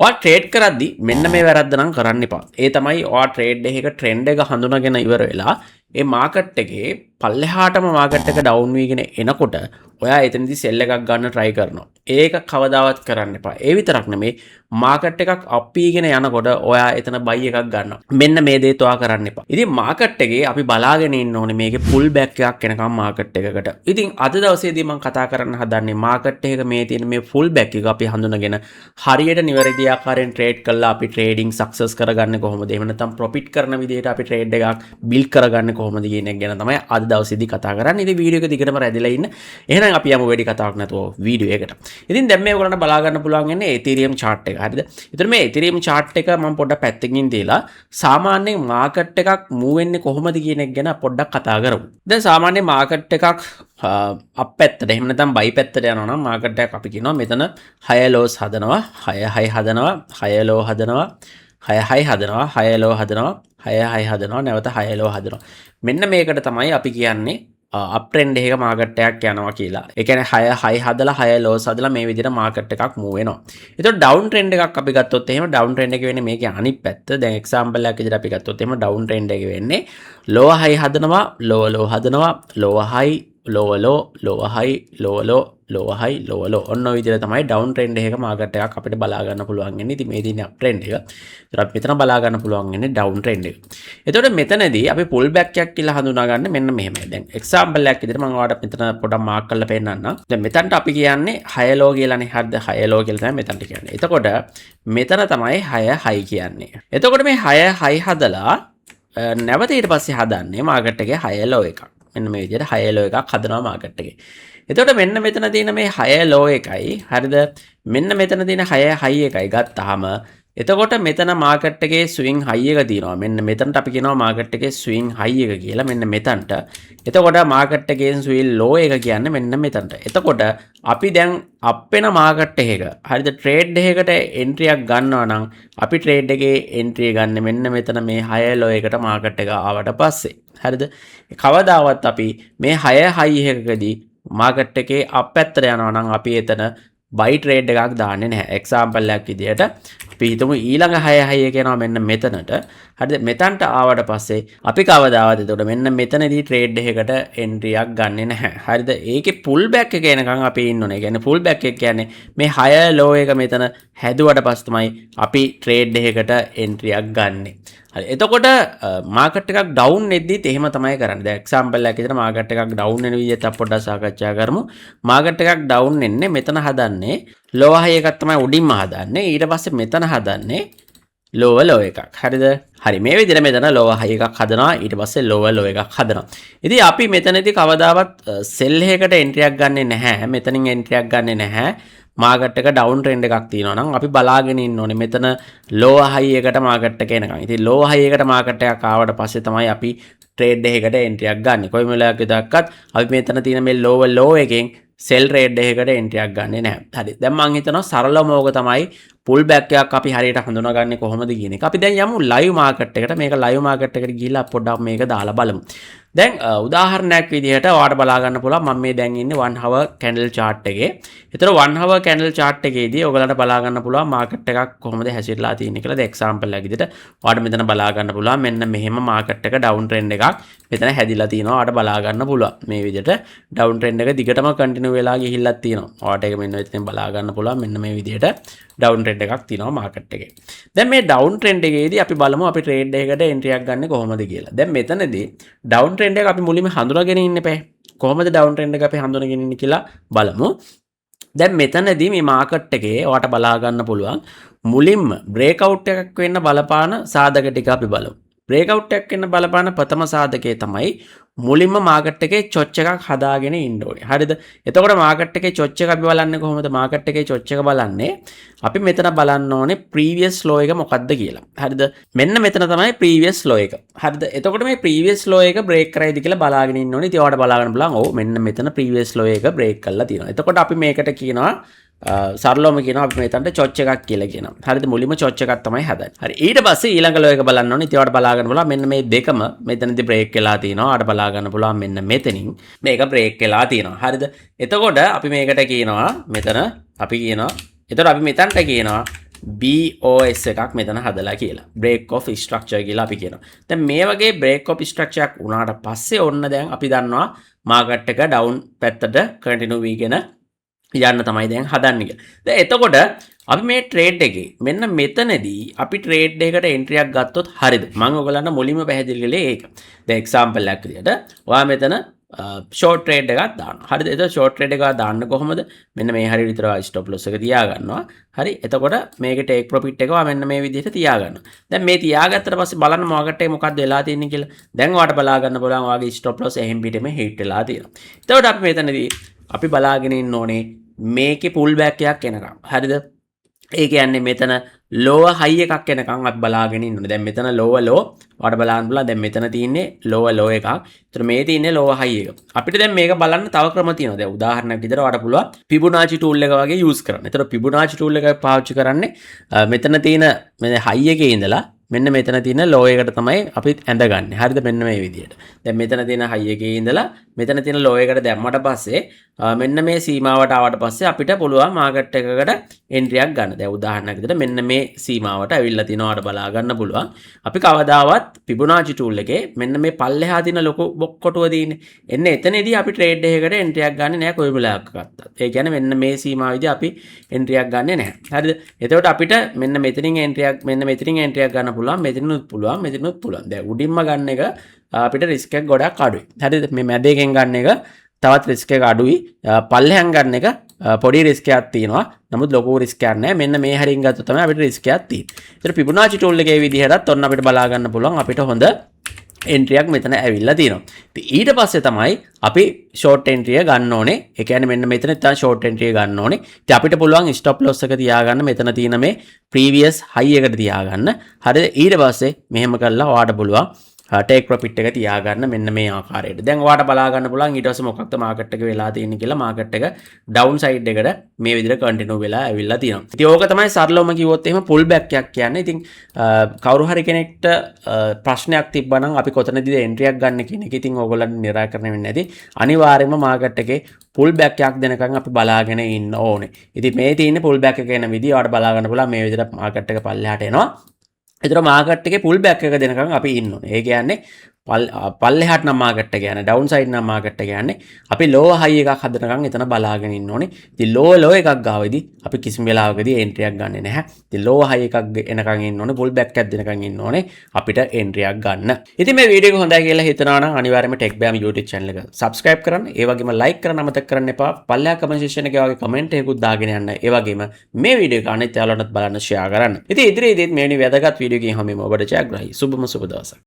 ඔයා ට්‍රේඩ් කරද්දි මෙන්න මේ වැරද්ද නම් කරන්න එපා. ඒ තමයි ඔයා ට්‍රේඩ් එකක ට්‍රෙන්ඩ් එක හඳුනාගෙන ඉවර වෙලා ඒ මාකට් එකේ පල්ලෙහාටම මාකට් එක ඩවුන් වීගෙන එනකොට ඔයා එතනදී සෙල් එකක් ගන්න try කරනවා. ඒක කවදාවත් කරන්න එපා. ඒ විතරක් නෙමෙයි මාකට් එකක් අප් වීගෙන යනකොට ඔයා එතන බයි එකක් ගන්නවා. මෙන්න මේ දේත් ඔයා කරන්න එපා. ඉතින් මාකට් එකේ අපි බලාගෙන ඉන්න ඕනේ මේකේ පුල් බෑක් එකක් එනකම් මාකට් එකකට. ඉතින් අද දවසේදී මම කතා කරන්න හදන්නේ මාකට් එකක මේ තියෙන මේ ෆුල් බෑක් එක අපි හඳුනගෙන හරියට නිවැරදි ආකාරයෙන් ට්‍රේඩ් කළා අපි ට්‍රේඩින් සක්සස් කරගන්නේ කොහොමද? එහෙම නැත්නම් ප්‍රොෆිට් කරන විදිහට අපි ට්‍රේඩ් එකක් බිල්ඩ් කරගන්නේ කොහොමද කියන එක ගැන තමයි අද දවසේදී කතා කරන්නේ. ඉතින් වීඩියෝ එක දිගටම රැඳිලා ඉන්න. එහෙනම් අපි යමු වැඩි කතාවක් නැතුව වීඩියෝ එකට. ඉතින් දැන් මේ ඔයගොල්ලන්ට බලා ගන්න පුළුවන් ඉන්නේ Ethereum chart එක. හරිද? ඒතර මේ Ethereum chart එක මම පොඩ්ඩක් පැත්තකින් තියලා සාමාන්‍යයෙන් මාකට් එකක් මූව් වෙන්නේ කොහොමද කියන එක ගැන පොඩ්ඩක් කතා කරමු. දැන් සාමාන්‍ය මාකට් එකක් අප් පැත්තට එහෙම නැත්නම් බයි පැත්තට යනවා නම් මාකට් එකක් අපි කියනවා මෙතන 6 ලෝස් හදනවා 6 හයි හදනවා 6 ලෝ හදනවා 6 හයි හදනවා 6 ලෝ හදනවා 6 හයි හදනවා නැවත 6 ලෝ හදනවා. මෙන්න මේකට තමයි අපි කියන්නේ අප් ට්‍රෙන්ඩ් එකක මාකට් එකක් යනවා කියලා. ඒ කියන්නේ 6 හයි හදලා 6 ලෝස් හදලා මේ විදිහට මාකට් එකක් මූව් වෙනවා. ඒතකොට ඩවුන් ට්‍රෙන්ඩ් එකක් අපි ගත්තොත් එහෙම ඩවුන් ට්‍රෙන්ඩ් එක වෙන්නේ මේකේ අනිත් පැත්ත. දැන් එක්සැම්පල් එකක් විදිහට අපි ගත්තොත් එහෙම ඩවුන් ට්‍රෙන්ඩ් එක වෙන්නේ ලෝව හයි හදනවා ලෝව ලෝ හදනවා ලෝව හයි ලෝව ලෝ ලෝව හයි ලෝව ලෝ ලෝව හයි ලෝව ලෝ ඔන්න ඔය විදිහට තමයි ඩවුන් ට්‍රෙන්ඩ් එකක මාකට් එකක් අපිට බලා ගන්න පුළුවන් වෙන්නේ. ඉතින් මේ දිනේ අප් ට්‍රෙන්ඩ් එක. ඒතර අපි මෙතන බලා ගන්න පුළුවන් වෙන්නේ ඩවුන් ට්‍රෙන්ඩ් එක. එතකොට මෙතනදී අපි පුල් බෑක් එකක් කියලා හඳුනා ගන්න මෙන්න මෙහෙමයි. දැන් එක්සැම්පල් එකක් විදිහට මම ඔයාලට මෙතන පොඩක් මාක් කරලා පෙන්නන්නම්. දැන් මෙතනට අපි කියන්නේ 6 ලෝ කියලානේ. හරිද? 6 ලෝ කියලා තමයි මෙතනට කියන්නේ. එතකොට මෙතන තමයි 6 හයි කියන්නේ. එතකොට මේ 6 හයි හදලා නැවත ඊට පස්සේ හදන්නේ මාකට් එකේ 6 ලෝ එකක්. මෙන්න මේ විදිහට 6 ලෝ එකක් හදනවා මාකට් එකේ. එතකොට මෙන්න මෙතන තියෙන මේ 6 ලෝ එකයි හරිද? මෙන්න මෙතන තියෙන 6 හයි එකයි ගත්තාම එතකොට මෙතන මාකට් එකේ ස්විං හයි එක තියෙනවා. මෙන්න මෙතනට අපි කියනවා මාකට් එකේ ස්විං හයි එක කියලා. මෙන්න මෙතනට. එතකොට මාකට් එකේ ස්විං ලෝ එක කියන්නේ මෙන්න මෙතනට. එතකොට අපි දැන් අප් වෙන මාකට් එකක හරිද ට්‍රේඩ් එකකට එන්ට්‍රි එකක් ගන්නවා නම් අපි ට්‍රේඩ් එකේ එන්ට්‍රි ගන්න මෙන්න මෙතන මේ 6 ලෝ එකට මාකට් එක ආවට පස්සේ. හරිද? කවදාවත් අපි මේ 6 හයි එකකදී මාකට් එකේ අප් පැත්තට යනවා නම් අපි එතන බයි ට්‍රේඩ් එකක් දාන්නේ නැහැ. එක්සැම්පල් එකක් විදියට අපි හිතමු ඊළඟ 6 හයි එක යනවා මෙන්න මෙතනට. හරිද? මෙතනට ආවට පස්සේ අපි කවදාවත් එතකොට මෙන්න මෙතනදී ට්‍රේඩ් එකකට එන්ට්‍රි එකක් ගන්නෙ නැහැ. හරිද? ඒකේ පුල් බෑක් එක එනකන් අපි ඉන්න ඕනේ. ඒ කියන්නේ පුල් බෑක් එක කියන්නේ මේ 6 ලෝ එක මෙතන හැදුවට පස්සේ තමයි අපි ට්‍රේඩ් එකකට එන්ට්‍රි එකක් ගන්නෙ. හරි. එතකොට මාකට් එකක් ඩවුන් වෙද්දිත් එහෙම තමයි කරන්නේ. දැන් එක්සැම්පල් එකක් විදිහට මාකට් එකක් ඩවුන් වෙන විදිහට අපි පොඩ්ඩක් සාකච්ඡා කරමු. මාකට් එකක් ඩවුන් වෙන්නේ මෙතන හදන්නේ ලෝ හයි එකක් තමයි උඩින්ම හදන්නේ. ඊට පස්සේ මෙතන හදන්නේ ලෝව ලෝ එකක්. හරිද? හරි. මේ විදිහට මෙතන ලෝව හයි එකක් හදනවා. ඊට පස්සේ ලෝව ලෝ එකක් හදනවා. ඉතින් අපි මෙතනදී කවදාවත් සෙල් එකකට එන්ට්‍රි එකක් ගන්නෙ නැහැ. මෙතනින් එන්ට්‍රි එකක් ගන්නෙ නැහැ. මාකට් එක ඩවුන් ට්‍රෙන්ඩ් එකක් තියෙනවා නම් අපි බලාගෙන ඉන්න ඕනේ මෙතන ලෝ හයි එකට මාකට් එක එනකන්. ඉතින් ලෝ හයි එකට මාකට් එකක් ආවට පස්සේ තමයි අපි ට්‍රේඩ් එකකට එන්ට්‍රි එකක් ගන්න. කොයි වෙලාවක විතරක්වත් අපි මෙතන තියෙන මේ ලෝ එකෙන් සෙල් ට්‍රේඩ් එකකට එන්ට්‍රි එකක් ගන්නෙ නැහැ. හරි. දැන් මම හිතනවා සරලවම ඕක තමයි පුල් බෑක් එකක් අපි හරියට හඳුනාගන්නේ කොහොමද කියන එක. අපි දැන් යමු ලයිව් මාකට් එකට. මේක ලයිව් මාකට් එකට ගිහිල්ලා පොඩ්ඩක් මේක දාලා බලමු. දැන් උදාහරණයක් විදිහට ඔයාලට බලා ගන්න පුළුවන් මම මේ දැන් ඉන්නේ 1 hour candle chart එකේ. ඒතර 1 hour candle chart එකේදී ඔයගලන්ට බලා ගන්න පුළුවන් මාකට් එකක් කොහොමද හැසිරලා තියෙන්නේ කියලා. දැන් එක්සැම්පල් එකක් විදිහට ඔයාලට මෙතන බලා ගන්න පුළුවන් මෙන්න මෙහෙම මාකට් එක ඩවුන් ට්‍රෙන්ඩ් එකක් මෙතන හැදිලා තියෙනවා. ඔයාලට බලා ගන්න පුළුවන්. මේ විදිහට ඩවුන් ට්‍රෙන්ඩ් එක දිගටම කන්ටිනියු වෙලා ගිහිල්ලා තියෙනවා. ඔයාලට ඒක මෙන්න මෙතන බලා ගන්න පුළුවන් මෙන්න මේ විදිහට ඩවුන් ට්‍රෙන්ඩ් එකක් තියෙනවා මාකට් එකේ. දැන් මේ ඩවුන් ට්‍රෙන්ඩ් එකේදී අපි බලමු අපි ට්‍රේඩ් එකකට එන්ට්‍රි එකක් ගන්න කොහොමද කියලා. දැන් මෙතනදී ඩවුන් ට්‍රෙන්ඩ් එක අපි මුලින්ම හඳුනාගෙන ඉන්න එපා. කොහොමද ඩවුන් ට්‍රෙන්ඩ් එක අපි හඳුනාගෙන ඉන්නේ කියලා බලමු. දැන් මෙතනදී මේ මාකට් එකේ ඔයාලට බලා ගන්න පුළුවන් මුලින්ම බ්‍රේක්අවුට් එකක් වෙන්න බලපාන සාධක ටික අපි බලමු. බ්‍රේක්අවුට් එකක් වෙන්න බලපාන ප්‍රථම සාධකය තමයි මුලින්ම මාකට් එකේ චොච් එකක් හදාගෙන ඉන්න ඕනේ. හරිද? එතකොට මාකට් එකේ චොච් එක අපි බලන්නේ කොහොමද? මාකට් එකේ චොච් එක බලන්නේ අපි මෙතන බලන්න ඕනේ previous low එක මොකක්ද කියලා. හරිද? මෙන්න මෙතන තමයි previous low එක. හරිද? එතකොට මේ previous low එක break කරයිද කියලා බලාගෙන ඉන්න ඕනේ. ඉතින් ඔයාලට බලාගන්න බලන්න. ඔව් මෙන්න මෙතන previous low එක break කරලා තියෙනවා. එතකොට අපි මේකට කියනවා සරලවම කියනවා අපි මෙතනට චොච් එකක් කියලා කියනවා. හරිද? මුලින්ම චොච් එකක් තමයි හදන්නේ. හරි. ඊට පස්සේ ඊළඟ ලෝ එක බලන්න ඕනේ. ඉතින් ඔයාලට බලාගන්න බලන්න මෙන්න මේ දෙකම මෙතනදී break වෙලා තියෙනවා. ඔයාලට බලා ගන්න පුළුවන් මෙන්න මෙතනින් මේක break වෙලා තියෙනවා. හරිද? එතකොට අපි මේකට කියනවා මෙතන අපි කියනවා එතකොට අපි මෙතනට කියනවා BOS එකක් මෙතන හදලා කියලා. break of structure කියලා අපි කියනවා. දැන් මේ වගේ break of structure එකක් වුණාට පස්සේ ඔන්න දැන් අපි දන්නවා මාකට් එක down පැත්තට continue වීගෙන යන්න තමයි දැන් හදන්නේ කියලා. දැන් එතකොට අපි මේ ට්‍රේඩ් එකේ මෙන්න මෙතනදී අපි ට්‍රේඩ් එකකට එන්ට්‍රි එකක් ගත්තොත් හරිද? මම ඔයගලන්ට මුලින්ම පැහැදිලි කළේ ඒක. දැන් එක්සැම්පල් එකක් විදියට ඔයා මෙතන ෂෝට් ට්‍රේඩ් එකක් දානවා. හරිද? එතකොට ෂෝට් ට්‍රේඩ් එකක් දාන්න කොහොමද? මෙන්න මේ හරියට විතර ස්ටොප් ලොස් එක තියා ගන්නවා. හරි. එතකොට මේකේ ටේක් ප්‍රොෆිට් එක මෙන්න මේ විදිහට තියා ගන්නවා. දැන් මේ තියාගත්තට පස්සේ බලන්න මාකට් එකේ මොකක්ද වෙලා තියෙන්නේ කියලා. දැන් ඔයාලට බලා ගන්න පුළුවන් ඔයාගේ ස්ටොප් ලොස් එහෙම් පිටෙම හිට් වෙලා තියෙනවා. එතකොට අපි මෙතනදී අපි බලාගෙන ඉන්න ඕනේ මේකේ පුල් බෑක් එකක් එනකම්. හරිද? ඒ කියන්නේ මෙතන lower high එකක් එනකම් අපි බලාගෙන ඉන්න ඕනේ. දැන් මෙතන lower low ඔයාලට බලන්න පුළුවන්. දැන් මෙතන තියෙන්නේ lower low එකක්. ඒතර මේ තියෙන්නේ lower high එක. අපිට දැන් මේක බලන්න තව ක්‍රම තියෙනවා. දැන් උදාහරණයක් විදිහට ඔයාලට පුළුවන් Fibonacci tool එක වගේ use කරන්න. ඒතර Fibonacci tool එක පාවිච්චි කරන්නේ මෙතන තියෙන මේ high එකේ ඉඳලා මෙන්න මෙතන තියෙන low එකට තමයි අපි ඇඳගන්නේ. හරිද? මෙන්න මේ විදිහට. දැන් මෙතන තියෙන high එකේ ඉඳලා මෙතන තියෙන low එකට දැම්මට පස්සේ මෙන්න මේ සීමාවට ආවට පස්සේ අපිට පුළුවන් මාකට් එකකට එන්ට්‍රි එකක් ගන්න. දැන් උදාහරණයක් විදිහට මෙන්න මේ සීමාවට ඇවිල්ලා තිනවාට බලා ගන්න පුළුවන්. අපි කවදාවත් Fibonacci tool එකේ මෙන්න මේ පල්ලෙහා තියෙන ලොකු කොටුව තියෙන්නේ. එන්න එතනදී අපි ට්‍රේඩ් එකකට එන්ට්‍රි එකක් ගන්නෙ නැහැ කොයි වෙලාවක ගත්තත්. ඒ කියන්නේ මෙන්න මේ සීමාවෙදී අපි එන්ට්‍රි එකක් ගන්නෙ නැහැ. හරිද? එතකොට අපිට මෙන්න මෙතනින් එන්ට්‍රි එකක් ගන්න පුළුවන්. මෙතනිනුත් පුළුවන්. දැන් උඩින්ම ගන්න එක අපිට රිස්ක් එක ගොඩක් අඩුයි. හරිද? මේ මැදයෙන් ගන්න එක තවත් රිස්ක් එක අඩුයි. පල්ලෙහාන් ගන්න එක පොඩි රිස්ක් එකක් තියෙනවා. නමුත් ලොකු රිස්ක් එකක් නැහැ. මෙන්න මේ හරියෙන් ගත්තොත් තමයි අපිට රිස්ක් එකක් තියෙන්නේ. ඒතර Fibonacci tool එකේ විදිහටත් ඔන්න අපිට බලා ගන්න පුළුවන් අපිට හොඳ එන්ට්‍රි එකක් මෙතන ඇවිල්ලා තියෙනවා. ඉතින් ඊට පස්සේ තමයි අපි ෂෝට් එන්ට්‍රි එක ගන්න ඕනේ. ඒ කියන්නේ මෙන්න මෙතන තමයි ෂෝට් එන්ට්‍රි එක ගන්න ඕනේ. ඉතින් අපිට පුළුවන් ස්ටොප් ලොස් එක තියාගන්න මෙතන තියෙන මේ ප්‍රීවියස් හයි එකට තියාගන්න. හරිද? ඊට පස්සේ මෙහෙම කරලා ඔයාට පුළුවන් ටේක් ප්‍රොෆිට් එක තියාගන්න මෙන්න මේ ආකාරයට. දැන් ඔයාට බලා ගන්න පුළුවන් ඊට පස්සේ මොකක්ද මාකට් එක වෙලා තියෙන්නේ කියලා. මාකට් එක ඩවුන් සයිඩ් එකට මේ විදිහට කන්ටිනියු වෙලා ඇවිල්ලා තියෙනවා. ඉතින් ඕක තමයි සරලවම කිව්වොත් එහෙම පුල් බෑක් එකක් කියන්නේ. ඉතින් කවුරු හරි කෙනෙක්ට ප්‍රශ්නයක් තිබ්බනම් අපි කොතනදීද එන්ට්‍රි එකක් ගන්න කියන එක ඉතින් ඕගොල්ලන්ට නිරාකරණය වෙන්නේ නැති. අනිවාර්යයෙන්ම මාකට් එකේ පුල් බෑක් එකක් දෙනකන් අපි බලාගෙන ඉන්න ඕනේ. ඉතින් මේ තියෙන්නේ පුල් බෑක් එක එන විදිය ඔයාට බලා ගන්න පුළුවන් මේ විදිහට මාකට් එක පල්ලෙහාට එනවා. එතන මාකට් එකේ පුල් බෑක් එක දෙනකන් අපි ඉන්න ඕනේ. ඒ කියන්නේ පල්ලෙහාට නම් මාකට් එක යන්නේ ඩවුන් සයිඩ් නම් මාකට් එක යන්නේ අපි ලෝව හයි එකක් හදනකන් එතන බලාගෙන ඉන්න ඕනේ. ඉතින් ලෝ එකක් ගාවේදී අපි කිසිම වෙලාවකදී එන්ට්‍රි එකක් ගන්නෙ නැහැ. ඉතින් ලෝව හයි එකක් එනකන් ඉන්න ඕනේ. පුල් බෑක් එකක් දෙනකන් ඉන්න ඕනේ අපිට එන්ට්‍රි එකක් ගන්න. ඉතින් මේ වීඩියෝ එක හොඳයි කියලා හිතනවා නම් අනිවාර්යයෙන්ම TechBam YouTube channel එක subscribe කරන්න. ඒ වගේම like කරන්න අමතක කරන්න එපා. පල්ලෙහා comment section එකේ වගේ comment එකකුත් දාගෙන යන්න. ඒ වගේම මේ වීඩියෝ එක අනිත් යාළුවන්ටත් බලන්න share කරන්න. ඉතින් ඉදිරියේදීත් මේ වැදගත් වීඩියෝ එකකින් හැමෝම ඔබට ජයග්‍රහයි. සුබම සුබ දවසක්.